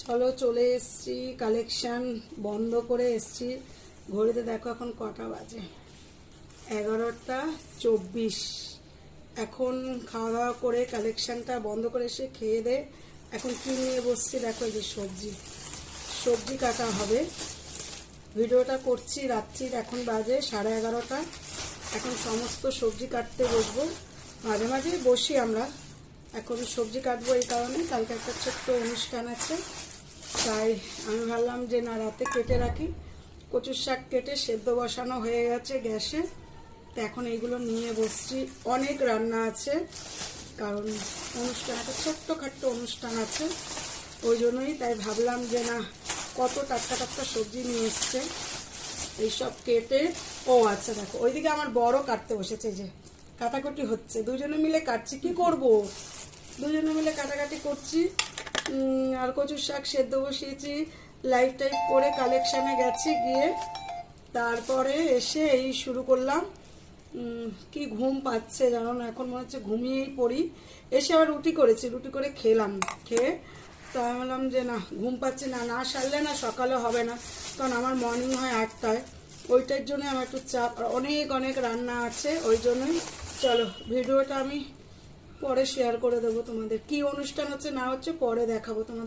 চলো চলে এসছি, কালেকশন বন্ধ করে এসছি। ঘড়িতে দেখো এখন কটা বাজে, 11টা 24। এখন খাওয়া দাওয়া করে কালেকশনটা বন্ধ করে এসে খেয়ে দে এখন কি নিয়ে বসছি দেখো, এই যে সবজি কাটা হবে। ভিডিওটা করছি রাত্রির, এখন বাজে 11:30। এখন সমস্ত সবজি কাটতে বসবো। মাঝে মাঝে বসি আমরা, এখন সবজি কাটবো এই কারণে কালকে একটা ছোট্ট অনুষ্ঠান আছে, তাই আমি ভাবলাম যে না রাতে কেটে রাখি। কচুর শাক কেটে সেদ্ধ বসানো হয়ে গেছে গ্যাসে, তো এখন এইগুলো নিয়ে বসছি। অনেক রান্না আছে কারণ অনুষ্ঠান, একটা ছোট্টখাট্ট অনুষ্ঠান আছে, ওই জন্যই তাই ভাবলাম যে না কত টাটকা টাটকা সবজি নিয়ে এসছে এইসব কেটে। ও আচ্ছা দেখো ওইদিকে আমার বড় কাটতে বসেছে, যে কাটাকুটি হচ্ছে, দুজনে মিলে কাটছি। কি করব, দুজনে মিলে কাটাকাটি করছি। আর কচুর শাক সেদ্ধ বসিয়েছি, লাইট টাইট করে কালেকশানে গেছি, গিয়ে তারপরে এসে এই শুরু করলাম। কি ঘুম পাচ্ছে জানো না, এখন মনে হচ্ছে ঘুমিয়েই পড়ি। এসে আবার রুটি করেছি, রুটি করে খেলাম, খেয়ে তো আমি বললাম যে না ঘুম পাচ্ছে না, না সারলে না সকালে হবে না, কারণ আমার মর্নিং হয় 8টায়, ওইটার জন্য আমার একটু চাপ, আর অনেক অনেক রান্না আছে, ওই জন্যই। চলো ভিডিওটা আমি পরে শেয়ার করে দেবো তোমাদের, কি অনুষ্ঠান হচ্ছে না হচ্ছে পরে দেখাবো তোমাদের।